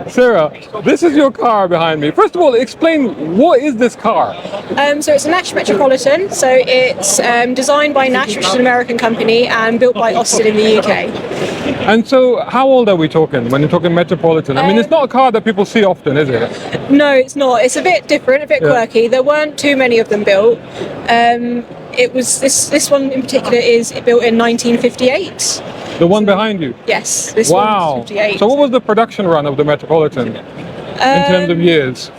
Sarah, this is your car behind me. First of all, explain what is this car? So it's a Nash Metropolitan. So it's designed by Nash, which is an American company, and built by Austin in the UK. And so, how old are we talking when you're talking Metropolitan? I mean, it's not a car that people see often, is it? No, it's not. It's a bit different, a bit quirky. There weren't too many of them built. It was this one in particular is built in 1958. The one behind you? Yes, this Wow. one's 58. So what was the production run of the Metropolitan in terms of years?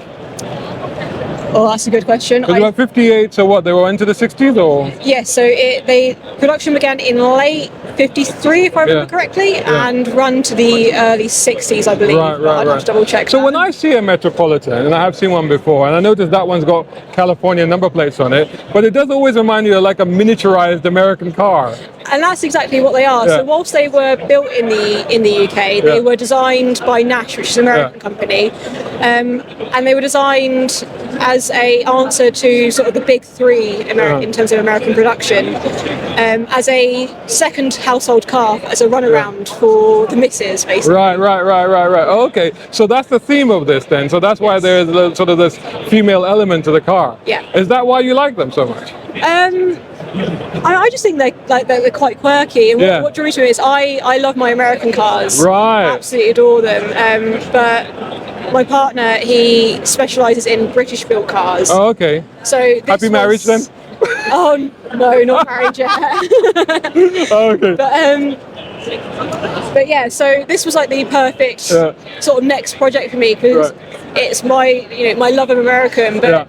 Oh, that's a good question. Because about 58, so what, they were into the 60s or? Yes, so the production began in late 53, if I remember correctly, and run to the early 60s, I believe. Right. I'd have to double check. So when I see a Metropolitan, and I have seen one before, and I noticed that one's got California number plates on it, but it does always remind you of like a miniaturized American car. And that's exactly what they are. So whilst they were built in the UK, they were designed by Nash, which is an American company, and they were designed as a answer to sort of the big three in terms of American production, as a second household car, as a runaround for the missus, basically. Right. Okay, so that's the theme of this then. So that's why there's sort of this female element to the car. Yeah. Is that why you like them so much? I just think they're quite quirky, and what drew me to it is I love my American cars. Right. Absolutely adore them. But my partner, he specialises in British built cars. Oh, okay. So Happy marriage then? Oh no, not married yet. Oh, okay. But yeah, so this was like the perfect sort of next project for me, because it's my love of American, but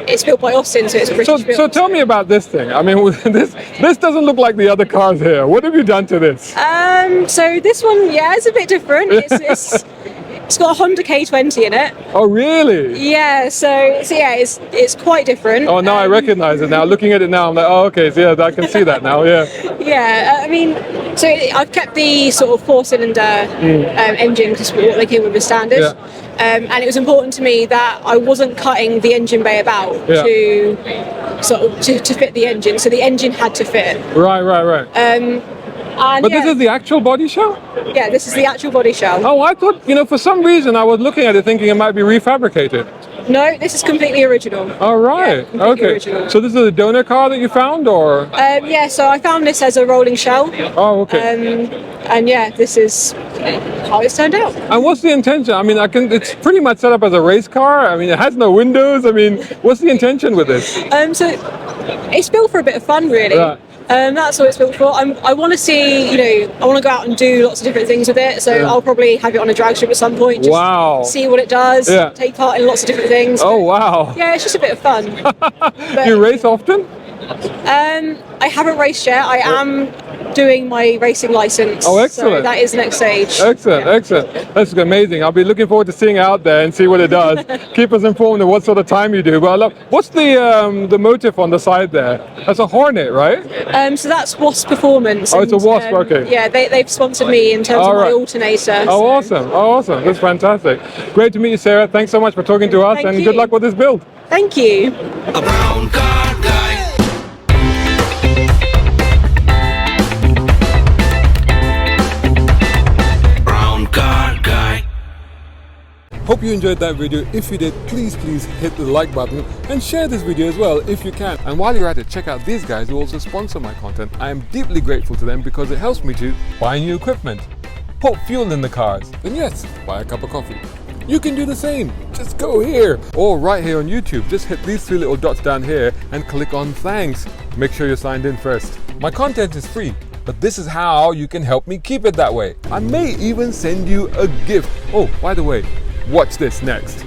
it's built by Austin, so it's British built. So tell me about this thing. I mean, this doesn't look like the other cars here. What have you done to this? So this one, it's a bit different. It's got a Honda K20 in it. Oh, really? Yeah, so it's quite different. Oh, now I recognize it now. Looking at it now, I'm like, oh, okay, so I can see that now, Yeah, I mean, so I've kept the sort of four-cylinder engine, because what they came with as standard. And it was important to me that I wasn't cutting the engine bay about to sort of to fit the engine. So the engine had to fit. Right. But this is the actual body shell? Yeah, this is the actual body shell. Oh, I thought, for some reason I was looking at it thinking it might be refabricated. No, this is completely original. All right. Yeah, okay. Original. So this is a donor car that you found, or? So I found this as a rolling shell. Oh, okay. And this is how it's turned out. And what's the intention? I mean, it's pretty much set up as a race car. I mean, it has no windows. I mean, what's the intention with this? So it's built for a bit of fun, really. Right. That's what it's built for. I want to see, I want to go out and do lots of different things with it. So I'll probably have it on a drag strip at some point. Just see what it does. Take part in lots of different things. Oh, wow. Yeah, it's just a bit of fun. Do you race often? I haven't raced yet. I am doing my racing license. Oh, excellent. So that is the next stage. Excellent. That's amazing. I'll be looking forward to seeing it out there and see what it does. Keep us informed of what sort of time you do. But I love, what's the motif on the side there? That's a Hornet, right? So that's Wasp Performance. Oh, it's a Wasp, okay. Yeah, they've sponsored me in terms of my alternator. Oh, awesome. That's fantastic. Great to meet you, Sarah. Thanks so much for talking to us, and good luck with this build. Thank you. A brown car guy. Hope you enjoyed that video. If you did, please hit the like button and share this video as well if you can. And while you're at it, check out these guys who also sponsor my content. I am deeply grateful to them because it helps me to buy new equipment, put fuel in the cars, and yes, buy a cup of coffee. You can do the same. Just go here or right here on YouTube. Just hit these three little dots down here and click on thanks. Make sure you're signed in first. My content is free, but this is how you can help me keep it that way. I may even send you a gift. Oh, by the way, watch this next.